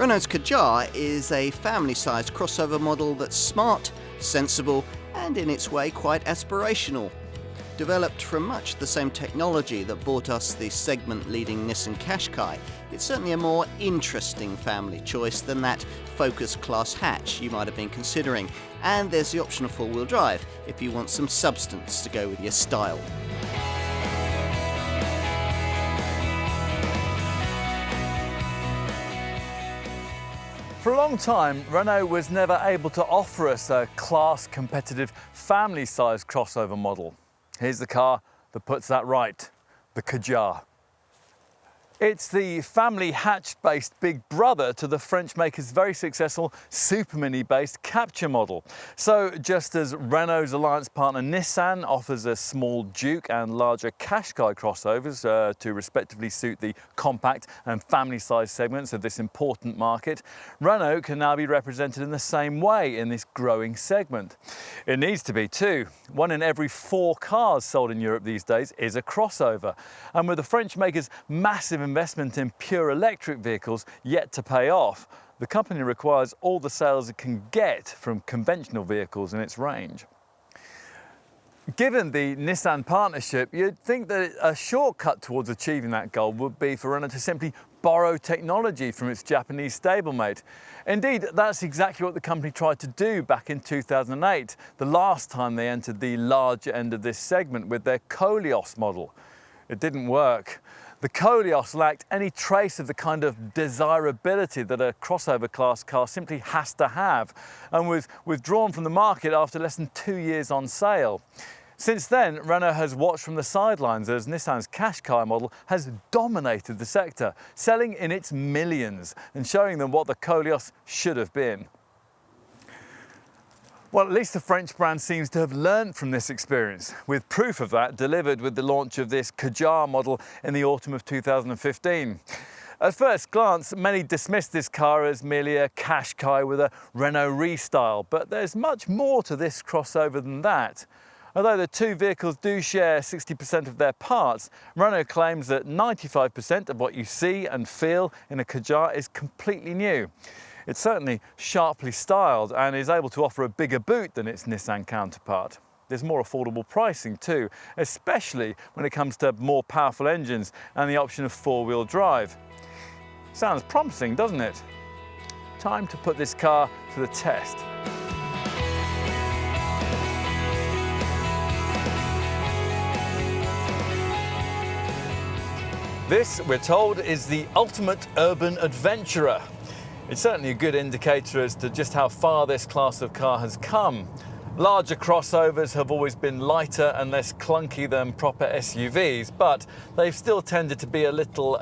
Renault's Kadjar is a family-sized crossover model that's smart, sensible, and in its way quite aspirational. Developed from much the same technology that brought us the segment-leading Nissan Qashqai, it's certainly a more interesting family choice than that Focus Class hatch you might have been considering. And there's the option of four-wheel drive if you want some substance to go with your style. For a long time, Renault was never able to offer us a class-competitive, family-sized crossover model. Here's the car that puts that right, the Kadjar. It's the family hatch-based big brother to the French maker's very successful supermini-based Captur model. So just as Renault's alliance partner Nissan offers a small Duke and larger Qashqai crossovers to respectively suit the compact and family-sized segments of this important market, Renault can now be represented in the same way in this growing segment. It needs to be too. 1 in every 4 cars sold in Europe these days is a crossover. And with the French maker's massive investment in pure electric vehicles yet to pay off, the company requires all the sales it can get from conventional vehicles in its range. Given the Nissan partnership, you'd think that a shortcut towards achieving that goal would be for Renault to simply borrow technology from its Japanese stablemate. Indeed, that's exactly what the company tried to do back in 2008, the last time they entered the larger end of this segment with their Koleos model. It didn't work. The Koleos lacked any trace of the kind of desirability that a crossover class car simply has to have, and was withdrawn from the market after less than 2 years on sale. Since then, Renault has watched from the sidelines as Nissan's Qashqai model has dominated the sector, selling in its millions and showing them what the Koleos should have been. Well, at least the French brand seems to have learned from this experience, with proof of that delivered with the launch of this Kadjar model in the autumn of 2015. At first glance, many dismissed this car as merely a Qashqai with a Renault restyle, but there's much more to this crossover than that. Although the two vehicles do share 60% of their parts, Renault claims that 95% of what you see and feel in a Kadjar is completely new. It's certainly sharply styled and is able to offer a bigger boot than its Nissan counterpart. There's more affordable pricing too, especially when it comes to more powerful engines and the option of four-wheel drive. Sounds promising, doesn't it? Time to put this car to the test. This, we're told, is the ultimate urban adventurer. It's certainly a good indicator as to just how far this class of car has come. Larger crossovers have always been lighter and less clunky than proper SUVs, but they've still tended to be a little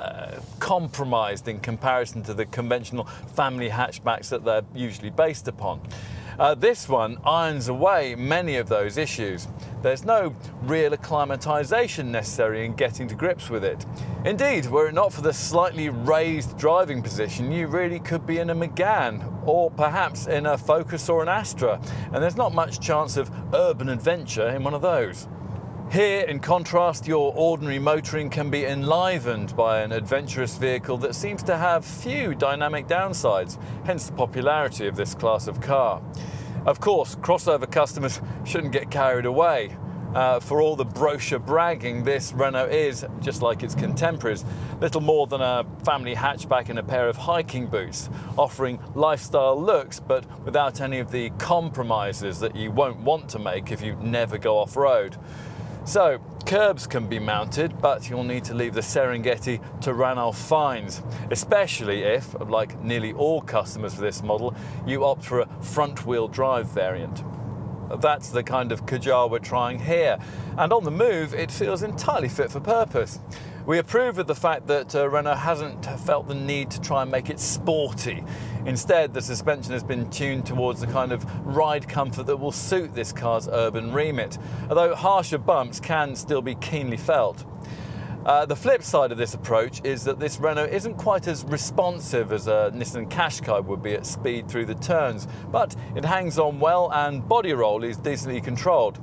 compromised in comparison to the conventional family hatchbacks that they're usually based upon. This one irons away many of those issues. There's no real acclimatisation necessary in getting to grips with it. Indeed, were it not for the slightly raised driving position, you really could be in a Megane, or perhaps in a Focus or an Astra, and there's not much chance of urban adventure in one of those. Here, in contrast, your ordinary motoring can be enlivened by an adventurous vehicle that seems to have few dynamic downsides, hence the popularity of this class of car. Of course, crossover customers shouldn't get carried away. For all the brochure bragging, this Renault is, just like its contemporaries, little more than a family hatchback in a pair of hiking boots, offering lifestyle looks but without any of the compromises that you won't want to make if you never go off-road. So, curbs can be mounted, but you'll need to leave the Serengeti to Ranulph Fines, especially if, like nearly all customers for this model, you opt for a front-wheel drive variant. That's the kind of Kadjar we're trying here, and on the move it feels entirely fit for purpose. We approve of the fact that Renault hasn't felt the need to try and make it sporty. Instead, the suspension has been tuned towards the kind of ride comfort that will suit this car's urban remit, although harsher bumps can still be keenly felt. The flip side of this approach is that this Renault isn't quite as responsive as a Nissan Qashqai would be at speed through the turns, but it hangs on well and body roll is decently controlled.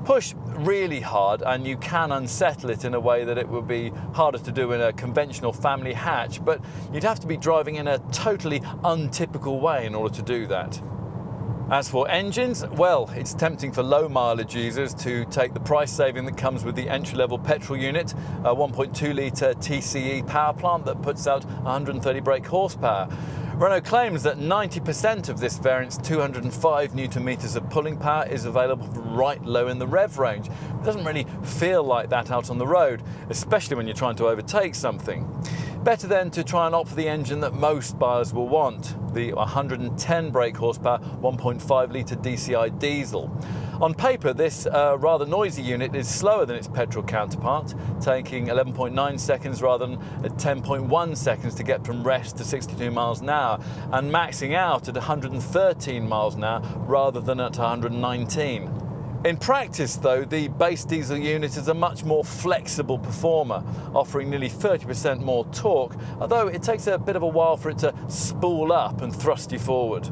push really hard and you can unsettle it in a way that it would be harder to do in a conventional family hatch, but you'd have to be driving in a totally untypical way in order to do that. As for engines, well, it's tempting for low mileage users to take the price saving that comes with the entry-level petrol unit, a 1.2 litre TCE power plant that puts out 130 brake horsepower. Renault claims that 90% of this variant's 205 Nm of pulling power is available right low in the rev range. It doesn't really feel like that out on the road, especially when you're trying to overtake something. Better then to try and opt for the engine that most buyers will want, the 110 brake horsepower 1.5 litre DCI diesel. On paper, this rather noisy unit is slower than its petrol counterpart, taking 11.9 seconds rather than 10.1 seconds to get from rest to 62 miles an hour, and maxing out at 113 miles an hour rather than at 119. In practice, though, the base diesel unit is a much more flexible performer, offering nearly 30% more torque, although it takes a bit of a while for it to spool up and thrust you forward.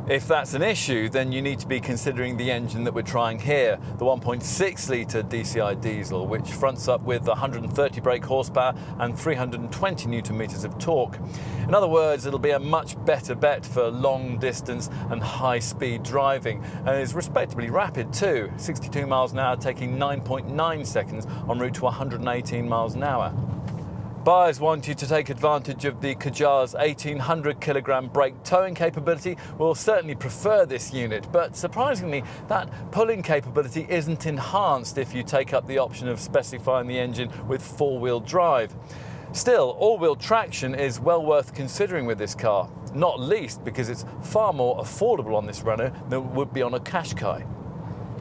If that's an issue, then you need to be considering the engine that we're trying here, the 1.6 litre DCI diesel, which fronts up with 130 brake horsepower and 320 Nm of torque. In other words, it'll be a much better bet for long distance and high speed driving, and is respectably rapid too, 62 miles an hour taking 9.9 seconds en route to 118 miles an hour. Buyers want you to take advantage of the Kadjar's 1800 kilogram brake towing capability will certainly prefer this unit, but surprisingly that pulling capability isn't enhanced if you take up the option of specifying the engine with four-wheel drive. Still, all-wheel traction is well worth considering with this car, not least because it's far more affordable on this Renault than it would be on a Qashqai.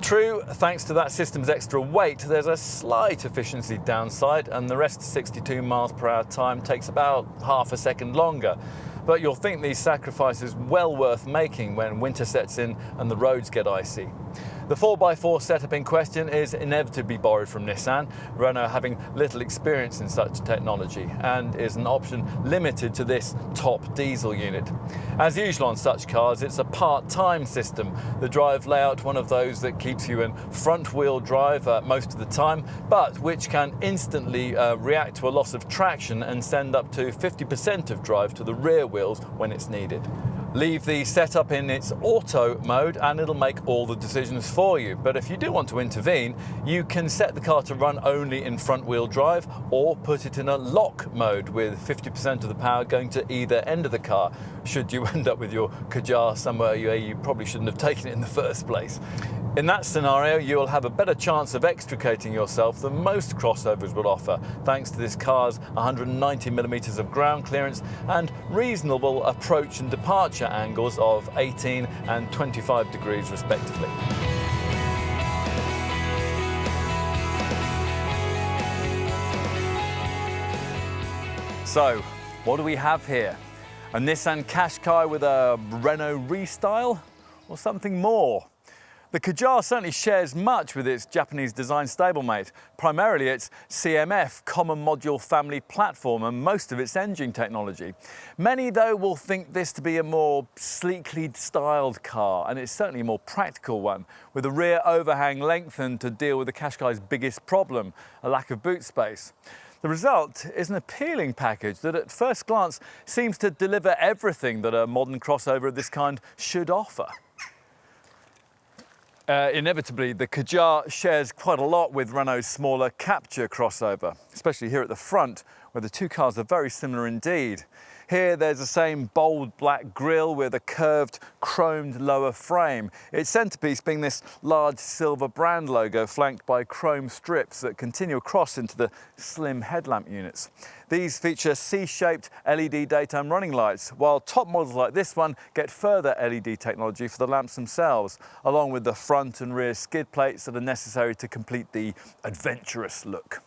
True, thanks to that system's extra weight, there's a slight efficiency downside, and the rest 62 miles per hour time takes about half a second longer. But you'll think these sacrifices well worth making when winter sets in and the roads get icy. The 4x4 setup in question is inevitably borrowed from Nissan, Renault having little experience in such technology, and is an option limited to this top diesel unit. As usual on such cars, it's a part-time system, the drive layout one of those that keeps you in front-wheel drive most of the time, but which can instantly react to a loss of traction and send up to 50% of drive to the rear wheels when it's needed. Leave the setup in its auto mode and it'll make all the decisions for you. But if you do want to intervene, you can set the car to run only in front wheel drive or put it in a lock mode with 50% of the power going to either end of the car, should you end up with your Kadjar somewhere you probably shouldn't have taken it in the first place. In that scenario, you'll have a better chance of extricating yourself than most crossovers will offer, thanks to this car's 190mm of ground clearance and reasonable approach and departure angles of 18 and 25 degrees respectively. So, what do we have here? A Nissan Qashqai with a Renault restyle, or something more? The Kadjar certainly shares much with its Japanese design stablemate, primarily its CMF, Common Module Family platform, and most of its engine technology. Many, though, will think this to be a more sleekly styled car, and it's certainly a more practical one, with the rear overhang lengthened to deal with the Qashqai's biggest problem, a lack of boot space. The result is an appealing package that at first glance seems to deliver everything that a modern crossover of this kind should offer. Inevitably, the Kadjar shares quite a lot with Renault's smaller Captur crossover, especially here at the front, where the two cars are very similar indeed. Here there's the same bold black grille with a curved, chromed lower frame, its centrepiece being this large silver brand logo flanked by chrome strips that continue across into the slim headlamp units. These feature C-shaped LED daytime running lights, while top models like this one get further LED technology for the lamps themselves, along with the front and rear skid plates that are necessary to complete the adventurous look.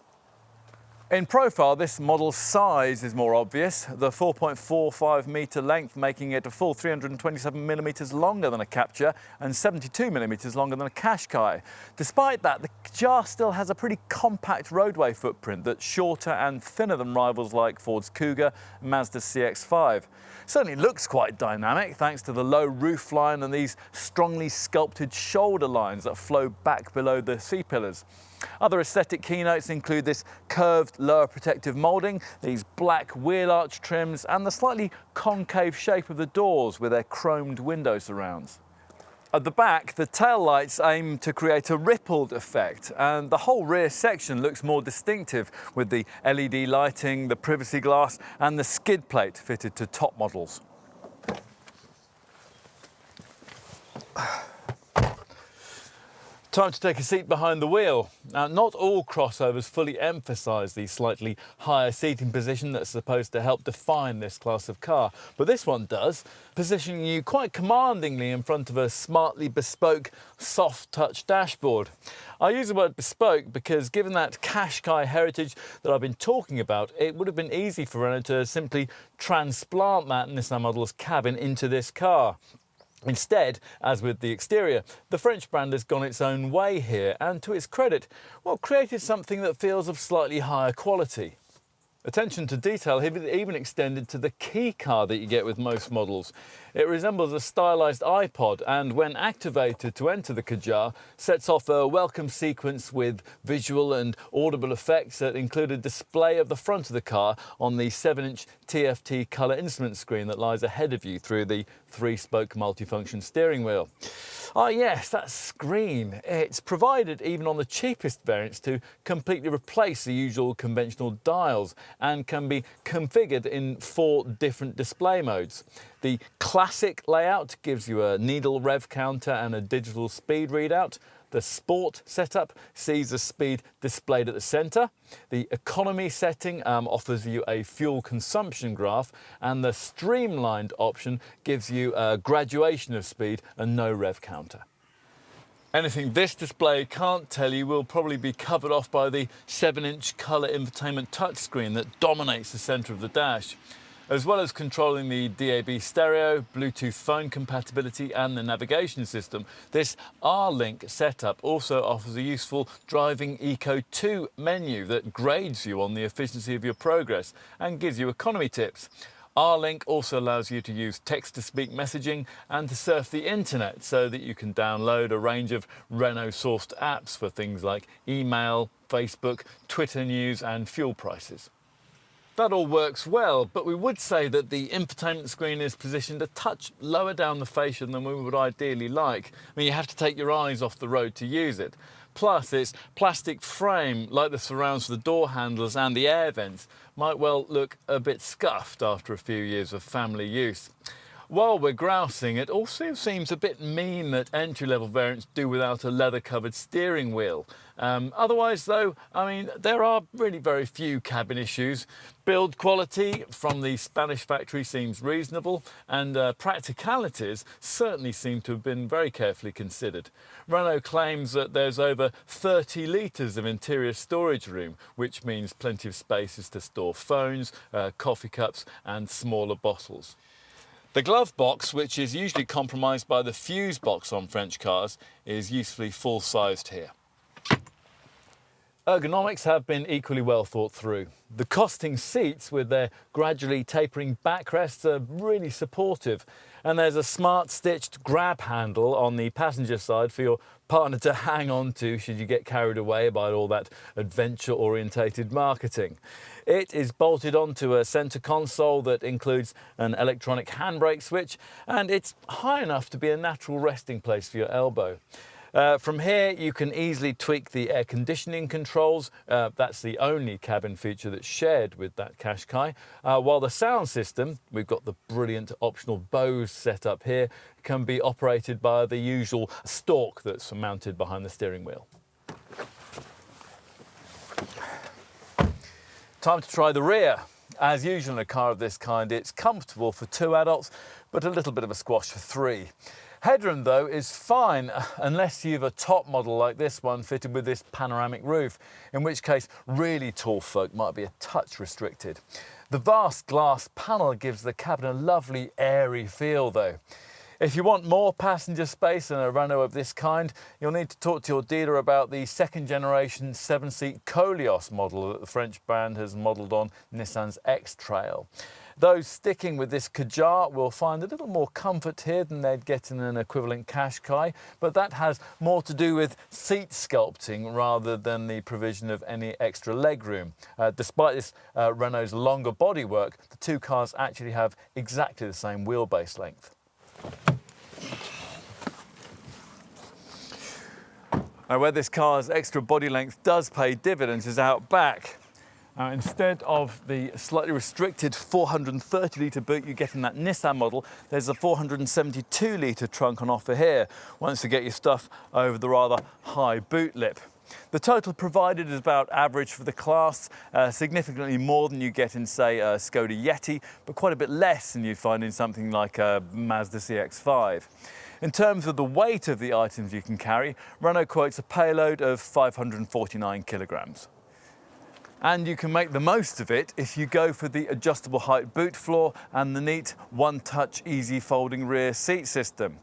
In profile, this model's size is more obvious, the 4.45 metre length making it a full 327 millimetres longer than a Captur and 72 millimetres longer than a Qashqai. Despite that, the Kadjar still has a pretty compact roadway footprint that's shorter and thinner than rivals like Ford's Kuga and Mazda's CX-5. Certainly looks quite dynamic thanks to the low roofline and these strongly sculpted shoulder lines that flow back below the C-pillars. Other aesthetic keynotes include this curved lower protective moulding, these black wheel arch trims and the slightly concave shape of the doors with their chromed window surrounds. At the back, the tail lights aim to create a rippled effect, and the whole rear section looks more distinctive with the LED lighting, the privacy glass and the skid plate fitted to top models. Time to take a seat behind the wheel. Now, not all crossovers fully emphasise the slightly higher seating position that's supposed to help define this class of car, but this one does, positioning you quite commandingly in front of a smartly bespoke, soft-touch dashboard. I use the word bespoke because given that Qashqai heritage that I've been talking about, it would have been easy for Renault to simply transplant that Nissan model's cabin into this car. Instead, as with the exterior, the French brand has gone its own way here and, to its credit, well, created something that feels of slightly higher quality. Attention to detail even extended to the key card that you get with most models. It resembles a stylised iPod and, when activated to enter the Kadjar, sets off a welcome sequence with visual and audible effects that include a display of the front of the car on the 7-inch TFT colour instrument screen that lies ahead of you through the 3-spoke multifunction steering wheel. Ah yes, that screen. It's provided even on the cheapest variants to completely replace the usual conventional dials and can be configured in 4 different display modes. The classic layout gives you a needle rev counter and a digital speed readout. The Sport setup sees the speed displayed at the centre. The Economy setting offers you a fuel consumption graph, and the Streamlined option gives you a graduation of speed and no rev counter. Anything this display can't tell you will probably be covered off by the 7-inch colour infotainment touchscreen that dominates the centre of the dash. As well as controlling the DAB stereo, Bluetooth phone compatibility and the navigation system, this R-Link setup also offers a useful Driving Eco 2 menu that grades you on the efficiency of your progress and gives you economy tips. R-Link also allows you to use text-to-speak messaging and to surf the internet so that you can download a range of Renault-sourced apps for things like email, Facebook, Twitter news and fuel prices. That all works well, but we would say that the infotainment screen is positioned a touch lower down the fascia than we would ideally like. I mean, you have to take your eyes off the road to use it. Plus, its plastic frame, like the surrounds for the door handles and the air vents, might well look a bit scuffed after a few years of family use. While we're grousing, it also seems a bit mean that entry-level variants do without a leather-covered steering wheel. Otherwise, though, I mean, there are really very few cabin issues. Build quality from the Spanish factory seems reasonable, and practicalities certainly seem to have been very carefully considered. Renault claims that there's over 30 litres of interior storage room, which means plenty of spaces to store phones, coffee cups and smaller bottles. The glove box, which is usually compromised by the fuse box on French cars, is usefully full-sized here. Ergonomics have been equally well thought through. The costing seats with their gradually tapering backrests are really supportive, and there's a smart stitched grab handle on the passenger side for your partner to hang on to should you get carried away by all that adventure-orientated marketing. It is bolted onto a centre console that includes an electronic handbrake switch, and it's high enough to be a natural resting place for your elbow. From here you can easily tweak the air conditioning controls. That's the only cabin feature that's shared with that Qashqai. While the sound system, we've got the brilliant optional Bose setup here, can be operated by the usual stalk that's mounted behind the steering wheel. Time to try the rear. As usual in a car of this kind, it's comfortable for 2 adults, but a little bit of a squash for 3. Headroom though is fine, unless you've a top model like this one fitted with this panoramic roof, in which case really tall folk might be a touch restricted. The vast glass panel gives the cabin a lovely airy feel though. If you want more passenger space in a Renault of this kind, you'll need to talk to your dealer about the second generation 7-seat Koleos model that the French brand has modelled on Nissan's X-Trail. Those sticking with this Kadjar will find a little more comfort here than they'd get in an equivalent Qashqai, but that has more to do with seat sculpting rather than the provision of any extra legroom. Despite this Renault's longer bodywork, the two cars actually have exactly the same wheelbase length. Now, where this car's extra body length does pay dividends is out back. Instead of the slightly restricted 430-litre boot you get in that Nissan model, there's a 472-litre trunk on offer here, once you get your stuff over the rather high boot lip. The total provided is about average for the class, significantly more than you get in, say, a Skoda Yeti, but quite a bit less than you find in something like a Mazda CX-5. In terms of the weight of the items you can carry, Renault quotes a payload of 549 kilograms. And you can make the most of it if you go for the adjustable height boot floor and the neat one-touch easy folding rear seat system.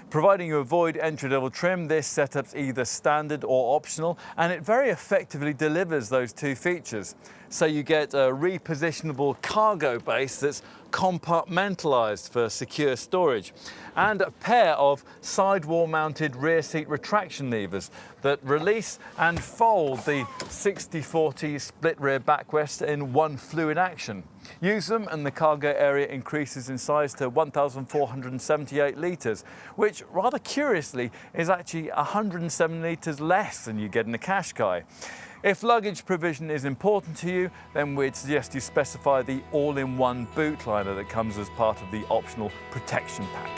Providing you avoid entry-level trim, this setup's either standard or optional, and it very effectively delivers those two features. So you get a repositionable cargo base that's compartmentalised for secure storage, and a pair of sidewall mounted rear seat retraction levers that release and fold the 60/40 split rear backrest in one fluid action. Use them and the cargo area increases in size to 1,478 litres, which rather curiously is actually 107 litres less than you get in a Qashqai. If luggage provision is important to you, then we'd suggest you specify the all-in-one boot liner that comes as part of the optional protection pack.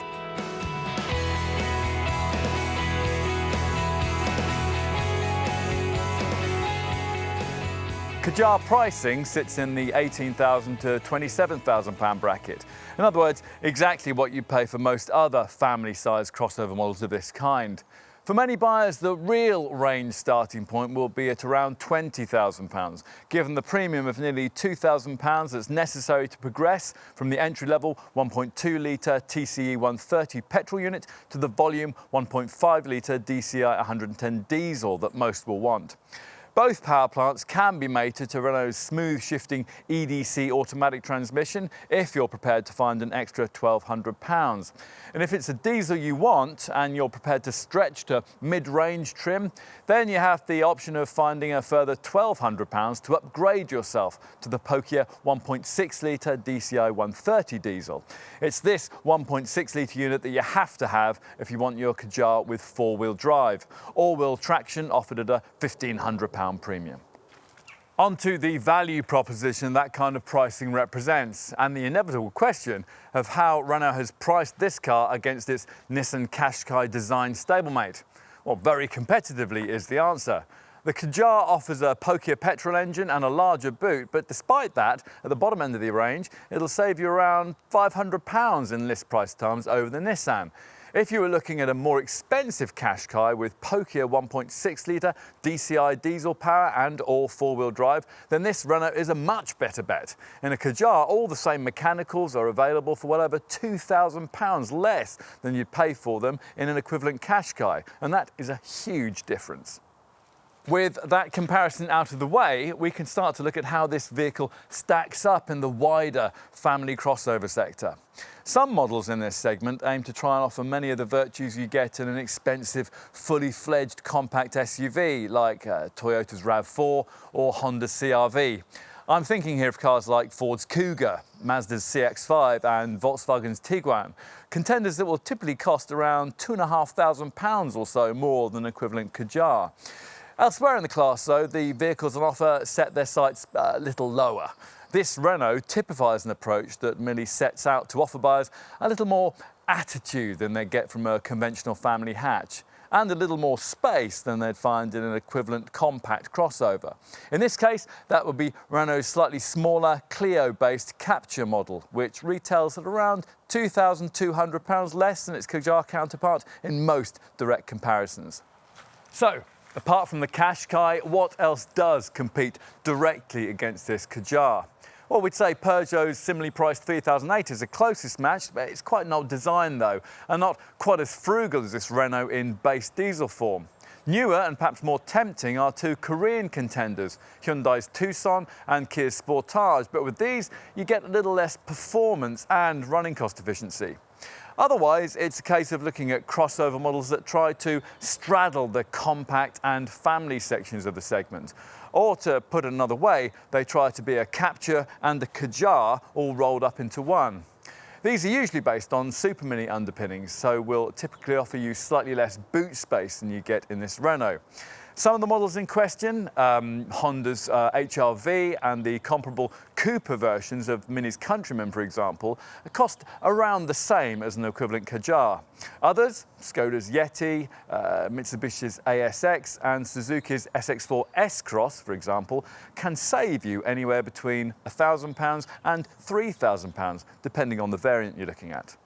Kadjar pricing sits in the £18,000 to £27,000 bracket. In other words, exactly what you pay for most other family-sized crossover models of this kind. For many buyers, the real range starting point will be at around £20,000, given the premium of nearly £2,000 that's necessary to progress from the entry-level 1.2-litre TCE 130 petrol unit to the volume 1.5-litre DCI 110 diesel that most will want. Both power plants can be mated to Renault's smooth-shifting EDC automatic transmission if you're prepared to find an extra £1,200. And if it's a diesel you want and you're prepared to stretch to mid-range trim, then you have the option of finding a further £1,200 to upgrade yourself to the pokier 1.6-litre DCI 130 diesel. It's this 1.6-litre unit that you have to have if you want your Kadjar with four-wheel drive. All-wheel traction offered at a £1,500 premium. On to the value proposition that kind of pricing represents, and the inevitable question of how Renault has priced this car against its Nissan Qashqai design stablemate. Well, very competitively is the answer. The Kadjar offers a pokier petrol engine and a larger boot, but despite that, at the bottom end of the range, it'll save you around £500 in list price terms over the Nissan. If you were looking at a more expensive Qashqai with pokier 1.6-litre DCI diesel power and all four-wheel drive, then this Renault is a much better bet. In a Kadjar, all the same mechanicals are available for well over £2,000 less than you'd pay for them in an equivalent Qashqai, and that is a huge difference. With that comparison out of the way, we can start to look at how this vehicle stacks up in the wider family crossover sector. Some models in this segment aim to try and offer many of the virtues you get in an expensive, fully fledged compact SUV like Toyota's RAV4 or Honda CR-V. I'm thinking here of cars like Ford's Kuga, Mazda's CX-5 and Volkswagen's Tiguan, contenders that will typically cost around £2,500 or so more than equivalent Kadjar. Elsewhere in the class, though, the vehicles on offer set their sights a little lower. This Renault typifies an approach that merely sets out to offer buyers a little more attitude than they get from a conventional family hatch. and a little more space than they'd find in an equivalent compact crossover. In this case, that would be Renault's slightly smaller Clio-based Captur model, which retails at around £2,200 less than its Kadjar counterpart in most direct comparisons. So, apart from the Qashqai, what else does compete directly against this Kadjar? Well, we'd say Peugeot's similarly priced 3008 is the closest match, but it's quite an old design though, and not quite as frugal as this Renault in base diesel form. Newer and perhaps more tempting are two Korean contenders, Hyundai's Tucson and Kia's Sportage, but with these you get a little less performance and running cost efficiency. Otherwise, it's a case of looking at crossover models that try to straddle the compact and family sections of the segment. Or to put it another way, they try to be a Captur and a Kadjar all rolled up into one. These are usually based on supermini underpinnings, so will typically offer you slightly less boot space than you get in this Renault. Some of the models in question, Honda's HR-V and the comparable Cooper versions of Mini's Countryman, for example, cost around the same as an equivalent Kadjar. Others, Skoda's Yeti, Mitsubishi's ASX and Suzuki's SX4 S-Cross, for example, can save you anywhere between £1,000 and £3,000, depending on the variant you're looking at.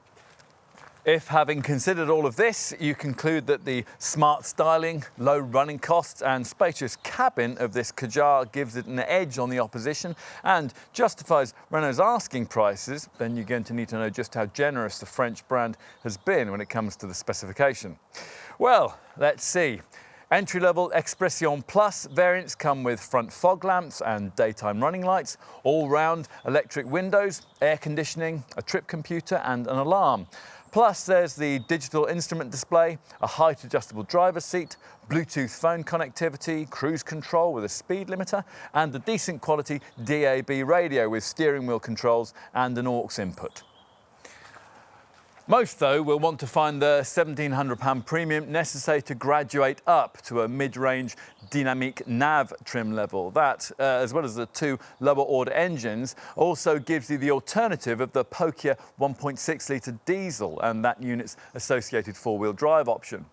If, having considered all of this, you conclude that the smart styling, low running costs and spacious cabin of this Kadjar gives it an edge on the opposition and justifies Renault's asking prices, then you're going to need to know just how generous the French brand has been when it comes to the specification. Well, let's see. Entry-level Expression Plus variants come with front fog lamps and daytime running lights, all-round electric windows, air conditioning, a trip computer and an alarm. Plus, there's the digital instrument display, a height-adjustable driver's seat, Bluetooth phone connectivity, cruise control with a speed limiter, and a decent quality DAB radio with steering wheel controls and an aux input. Most, though, will want to find the £1,700 premium necessary to graduate up to a mid-range dynamic nav trim level. That, as well as the two lower-order engines, also gives you the alternative of the Pokia 1.6-litre diesel and that unit's associated four-wheel drive option.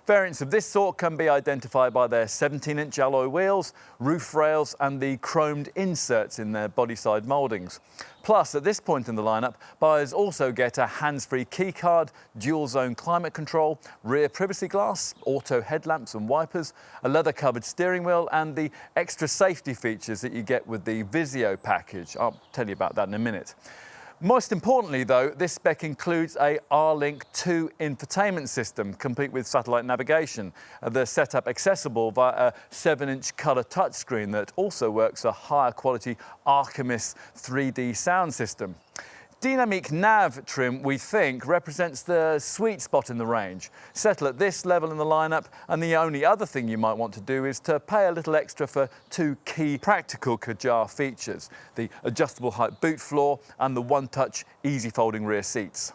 Variants of this sort can be identified by their 17-inch alloy wheels, roof rails and the chromed inserts in their body-side mouldings. Plus, at this point in the lineup, buyers also get a hands-free keycard, dual-zone climate control, rear privacy glass, auto headlamps and wipers, a leather-covered steering wheel and the extra safety features that you get with the Visio package. I'll tell you about that in a minute. Most importantly, though, this spec includes a R-Link 2 infotainment system, complete with satellite navigation. The setup accessible via a 7-inch colour touchscreen that also works a higher quality Archimedes 3D sound system. Dynamic nav trim, we think, represents the sweet spot in the range. Settle at this level in the lineup, and the only other thing you might want to do is to pay a little extra for two key practical Kadjar features, the adjustable height boot floor and the one-touch easy folding rear seats.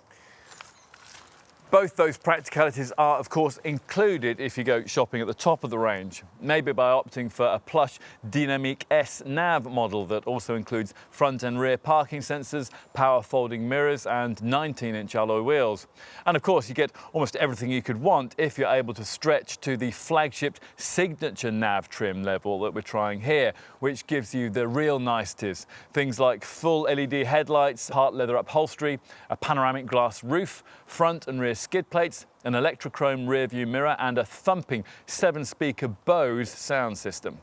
Both those practicalities are, of course, included if you go shopping at the top of the range, maybe by opting for a plush Dynamic S nav model that also includes front and rear parking sensors, power folding mirrors and 19-inch alloy wheels. And of course, you get almost everything you could want if you're able to stretch to the flagship signature nav trim level that we're trying here, which gives you the real niceties. Things like full LED headlights, part leather upholstery, a panoramic glass roof, front and rear skid plates, an electrochrome rear view mirror and a thumping 7-speaker Bose sound system.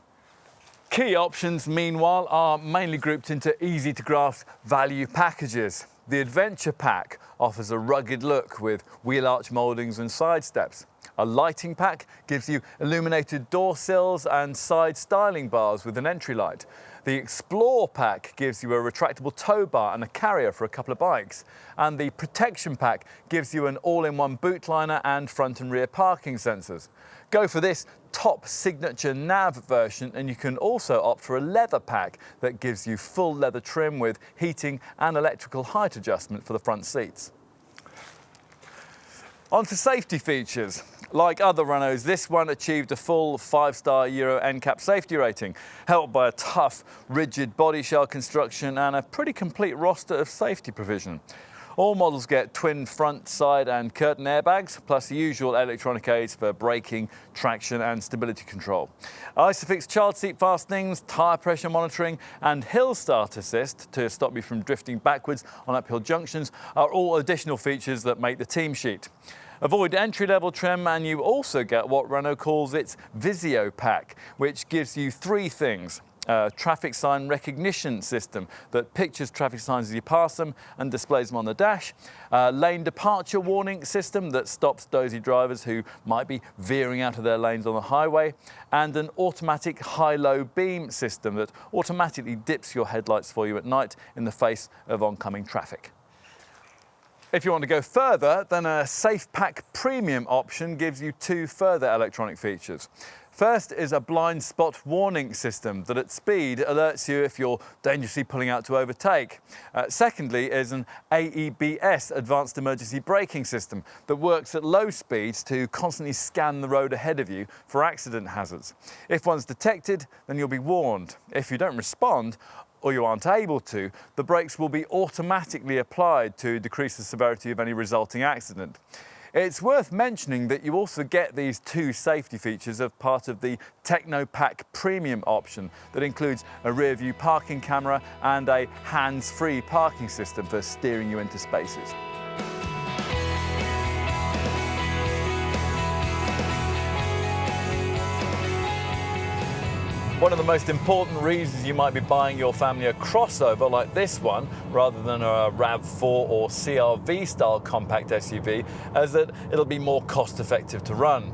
Key options, meanwhile, are mainly grouped into easy-to-grasp value packages. The Adventure Pack offers a rugged look with wheel arch mouldings and side steps. A lighting pack gives you illuminated door sills and side styling bars with an entry light. The Explore Pack gives you a retractable tow bar and a carrier for a couple of bikes. And the Protection Pack gives you an all-in-one boot liner and front and rear parking sensors. Go for this top signature nav version and you can also opt for a leather pack that gives you full leather trim with heating and electrical height adjustment for the front seats. On to safety features. Like other Renaults, this one achieved a full 5-star Euro NCAP safety rating, helped by a tough, rigid body shell construction and a pretty complete roster of safety provision. All models get twin front, side and curtain airbags, plus the usual electronic aids for braking, traction and stability control. Isofix child seat fastenings, tyre pressure monitoring and hill start assist to stop you from drifting backwards on uphill junctions are all additional features that make the team sheet. Avoid entry-level trim and you also get what Renault calls its Visio pack, which gives you three things. A traffic sign recognition system that pictures traffic signs as you pass them and displays them on the dash. A lane departure warning system that stops dozy drivers who might be veering out of their lanes on the highway. And an automatic high-low beam system that automatically dips your headlights for you at night in the face of oncoming traffic. If you want to go further, then a SafePack Premium option gives you two further electronic features. First is a blind spot warning system that at speed alerts you if you're dangerously pulling out to overtake. Secondly is an AEBS, Advanced Emergency Braking System, that works at low speeds to constantly scan the road ahead of you for accident hazards. If one's detected, then you'll be warned. If you don't respond, or you aren't able to, the brakes will be automatically applied to decrease the severity of any resulting accident. It's worth mentioning that you also get these two safety features as part of the TechnoPack Premium option that includes a rear view parking camera and a hands-free parking system for steering you into spaces. One of the most important reasons you might be buying your family a crossover like this one, rather than a RAV4 or CR-V style compact SUV, is that it'll be more cost effective to run.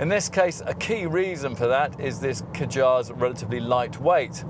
In this case, a key reason for that is this Kadjar's relatively light weight.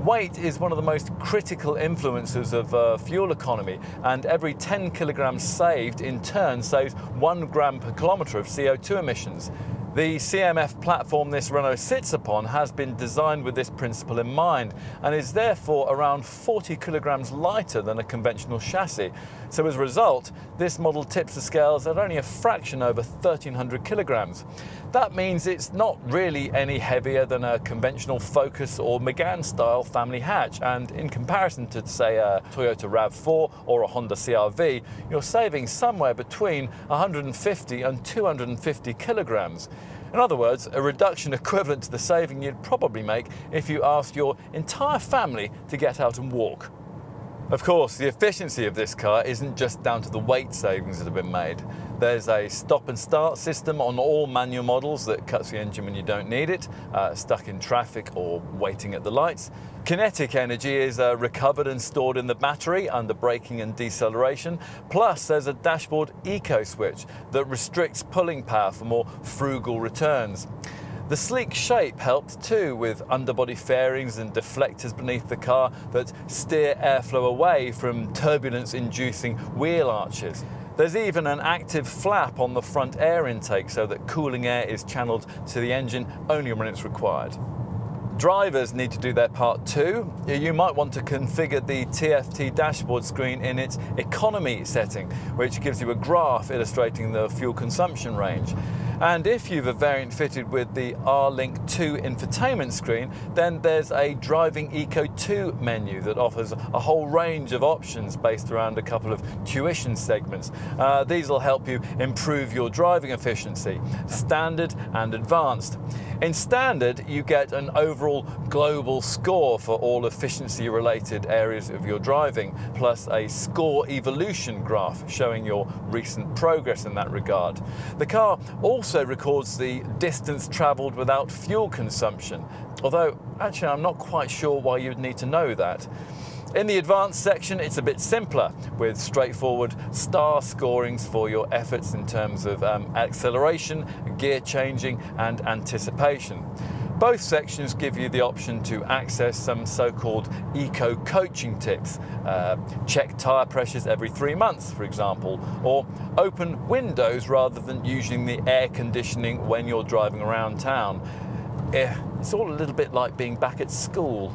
Weight is one of the most critical influences of fuel economy, and every 10 kilograms saved in turn saves 1 gram per kilometre of CO2 emissions. The CMF platform this Renault sits upon has been designed with this principle in mind and is therefore around 40 kilograms lighter than a conventional chassis. So as a result, this model tips the scales at only a fraction over 1,300 kilograms. That means it's not really any heavier than a conventional Focus or Megane style family hatch, and in comparison to, say, a Toyota RAV4 or a Honda CR-V, you're saving somewhere between 150 and 250 kilograms. In other words, a reduction equivalent to the saving you'd probably make if you asked your entire family to get out and walk. Of course, the efficiency of this car isn't just down to the weight savings that have been made. There's a stop and start system on all manual models that cuts the engine when you don't need it, stuck in traffic or waiting at the lights. Kinetic energy is recovered and stored in the battery under braking and deceleration. Plus, there's a dashboard eco switch that restricts pulling power for more frugal returns. The sleek shape helps too, with underbody fairings and deflectors beneath the car that steer airflow away from turbulence-inducing wheel arches. There's even an active flap on the front air intake so that cooling air is channeled to the engine only when it's required. Drivers need to do their part too. You might want to configure the TFT dashboard screen in its economy setting, which gives you a graph illustrating the fuel consumption range. And if you've a variant fitted with the R-Link 2 infotainment screen, then there's a Driving Eco 2 menu that offers a whole range of options based around a couple of tuition segments. These will help you improve your driving efficiency, standard and advanced. In standard, you get an overall global score for all efficiency-related areas of your driving, plus a score evolution graph showing your recent progress in that regard. The car also records the distance travelled without fuel consumption, although actually I'm not quite sure why you'd need to know that. In the advanced section, it's a bit simpler, with straightforward star scorings for your efforts in terms of acceleration, gear changing and anticipation. Both sections give you the option to access some so-called eco-coaching tips. Check tyre pressures every 3 months, for example, or open windows rather than using the air conditioning when you're driving around town. It's all a little bit like being back at school.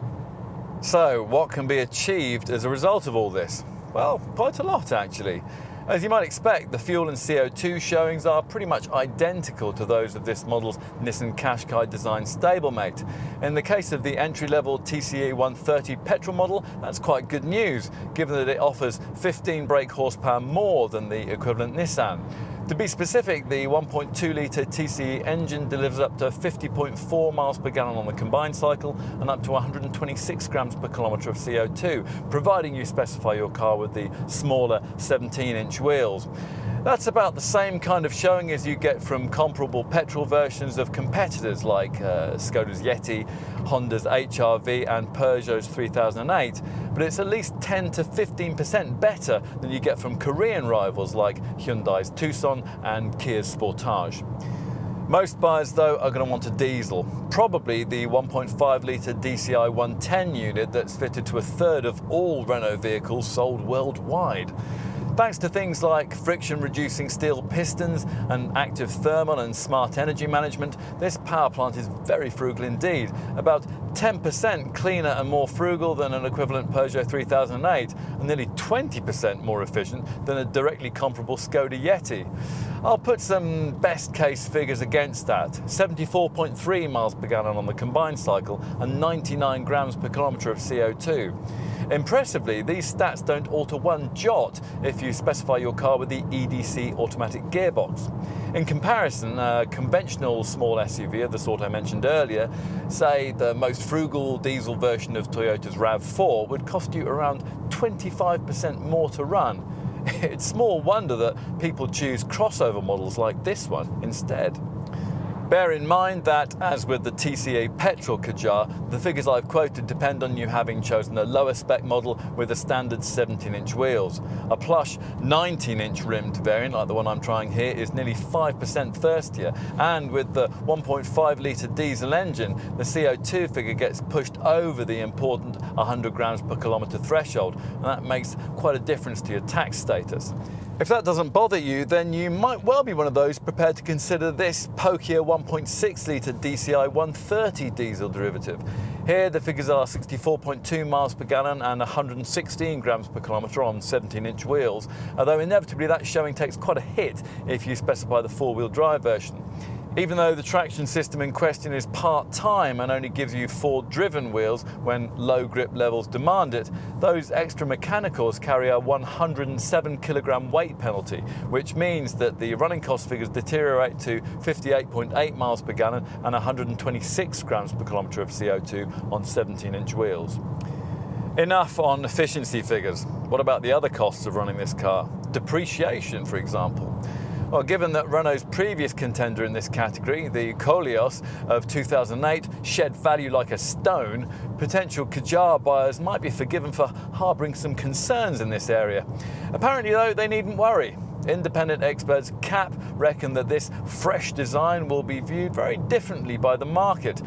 So, what can be achieved as a result of all this? Well, quite a lot actually. As you might expect, the fuel and CO2 showings are pretty much identical to those of this model's Nissan Qashqai design stablemate. In the case of the entry-level TCE 130 petrol model, that's quite good news, given that it offers 15 brake horsepower more than the equivalent Nissan. To be specific, the 1.2-litre TCE engine delivers up to 50.4 miles per gallon on the combined cycle and up to 126 grams per kilometre of CO2, providing you specify your car with the smaller 17-inch wheels. That's about the same kind of showing as you get from comparable petrol versions of competitors like Skoda's Yeti, Honda's HR-V and Peugeot's 3008, but it's at least 10 to 15% better than you get from Korean rivals like Hyundai's Tucson and Kia's Sportage. Most buyers, though, are going to want a diesel, probably the 1.5-litre DCI 110 unit that's fitted to a third of all Renault vehicles sold worldwide. Thanks to things like friction-reducing steel pistons and active thermal and smart energy management, this power plant is very frugal indeed, about 10% cleaner and more frugal than an equivalent Peugeot 3008, and nearly 20% more efficient than a directly comparable Skoda Yeti. I'll put some best-case figures against that: 74.3 miles per gallon on the combined cycle and 99 grams per kilometre of CO2. Impressively, these stats don't alter one jot if you specify your car with the EDC automatic gearbox. In comparison, a conventional small SUV of the sort I mentioned earlier, say the most frugal diesel version of Toyota's RAV4, would cost you around 25% more to run. It's small wonder that people choose crossover models like this one instead. Bear in mind that, as with the TCE petrol Kadjar, the figures I've quoted depend on you having chosen a lower spec model with a standard 17-inch wheels. A plush 19-inch rimmed variant, like the one I'm trying here, is nearly 5% thirstier, and with the 1.5-litre diesel engine, the CO2 figure gets pushed over the important 100 grams per kilometre threshold, and that makes quite a difference to your tax status. If that doesn't bother you, then you might well be one of those prepared to consider this pokier 1.6-litre DCI 130 diesel derivative. Here the figures are 64.2 miles per gallon and 116 grams per kilometre on 17-inch wheels, although inevitably that showing takes quite a hit if you specify the four-wheel drive version. Even though the traction system in question is part-time and only gives you Ford-driven wheels when low grip levels demand it, those extra mechanicals carry a 107 kilogram weight penalty, which means that the running cost figures deteriorate to 58.8 miles per gallon and 126 grams per kilometre of CO2 on 17-inch wheels. Enough on efficiency figures. What about the other costs of running this car? Depreciation, for example. Well, given that Renault's previous contender in this category, the Koleos of 2008, shed value like a stone, potential Kadjar buyers might be forgiven for harbouring some concerns in this area. Apparently, though, they needn't worry. Independent experts CAP reckon that this fresh design will be viewed very differently by the market,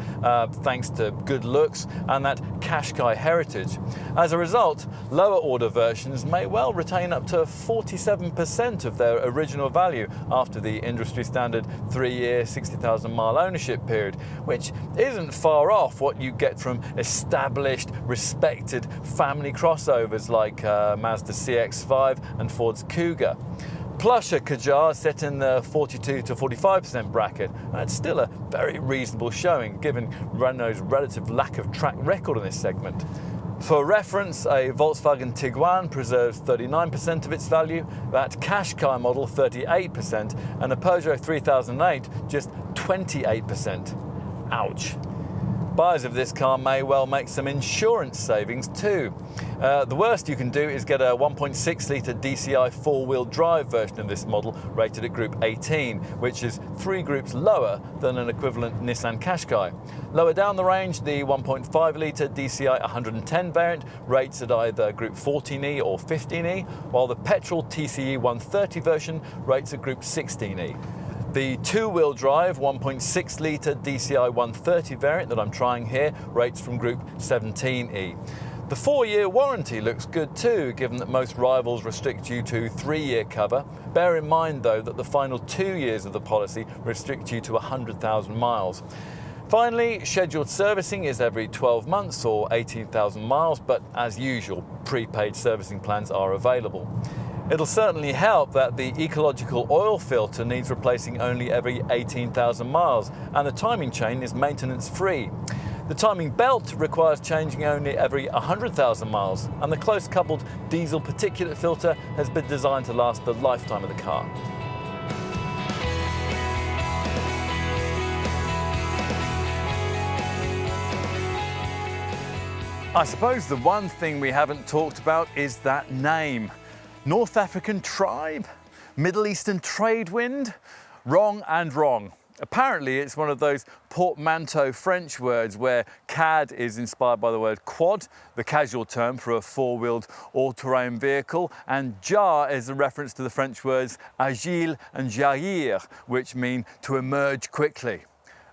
thanks to good looks and that Qashqai heritage. As a result, lower order versions may well retain up to 47% of their original value after the industry standard 3-year, 60,000 mile ownership period, which isn't far off what you get from established, respected family crossovers like Mazda CX-5 and Ford's Kuga. Plusher Kadjar set in the 42 to 45% bracket, and it's still a very reasonable showing given Renault's relative lack of track record in this segment. For reference, a Volkswagen Tiguan preserves 39% of its value, that Qashqai model 38%, and a Peugeot 3008 just 28%. Ouch. Buyers of this car may well make some insurance savings too. The worst you can do is get a 1.6-litre DCI four-wheel drive version of this model rated at Group 18, which is 3 groups lower than an equivalent Nissan Qashqai. Lower down the range, the 1.5-litre DCI 110 variant rates at either Group 14E or 15E, while the petrol TCE 130 version rates at Group 16E. The two-wheel drive 1.6-litre DCI 130 variant that I'm trying here rates from Group 17E. The 4-year warranty looks good too, given that most rivals restrict you to 3-year cover. Bear in mind though that the final 2 years of the policy restrict you to 100,000 miles. Finally, scheduled servicing is every 12 months or 18,000 miles, but as usual, prepaid servicing plans are available. It'll certainly help that the ecological oil filter needs replacing only every 18,000 miles, and the timing chain is maintenance free. The timing belt requires changing only every 100,000 miles, and the close coupled diesel particulate filter has been designed to last the lifetime of the car. I suppose the one thing we haven't talked about is that name. North African tribe? Middle Eastern trade wind? Wrong and wrong. Apparently it's one of those portmanteau French words where cad is inspired by the word quad, the casual term for a four-wheeled all-terrain vehicle, and jar is a reference to the French words agile and jaillir, which mean to emerge quickly.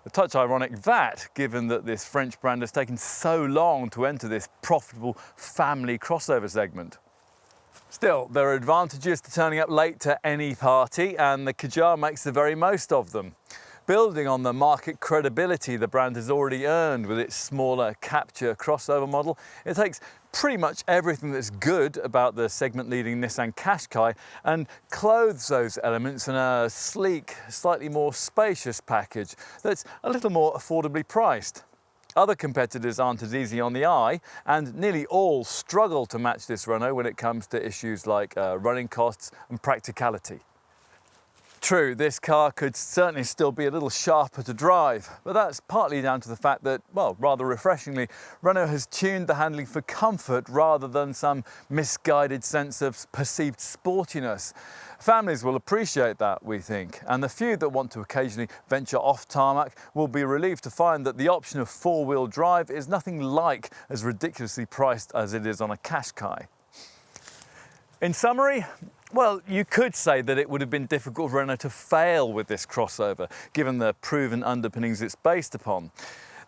A touch ironic that, given that this French brand has taken so long to enter this profitable family crossover segment. Still, there are advantages to turning up late to any party, and the Kadjar makes the very most of them. Building on the market credibility the brand has already earned with its smaller Captur crossover model, it takes pretty much everything that's good about the segment-leading Nissan Qashqai and clothes those elements in a sleek, slightly more spacious package that's a little more affordably priced. Other competitors aren't as easy on the eye, and nearly all struggle to match this Renault when it comes to issues like running costs and practicality. True, this car could certainly still be a little sharper to drive, but that's partly down to the fact that, well, rather refreshingly, Renault has tuned the handling for comfort rather than some misguided sense of perceived sportiness. Families will appreciate that, we think, and the few that want to occasionally venture off tarmac will be relieved to find that the option of four-wheel drive is nothing like as ridiculously priced as it is on a Qashqai. In summary, well, you could say that it would have been difficult for Renault to fail with this crossover, given the proven underpinnings it's based upon.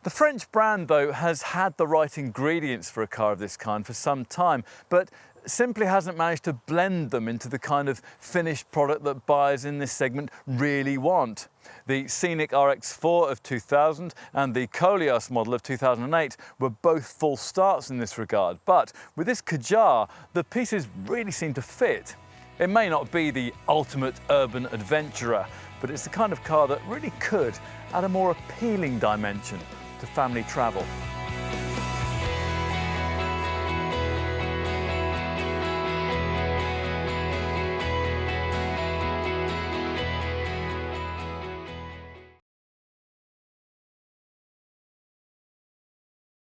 The French brand, though, has had the right ingredients for a car of this kind for some time, but simply hasn't managed to blend them into the kind of finished product that buyers in this segment really want. The Scenic RX-4 of 2000 and the Koleos model of 2008 were both full starts in this regard, but with this Kadjar, the pieces really seem to fit. It may not be the ultimate urban adventurer, but it's the kind of car that really could add a more appealing dimension to family travel.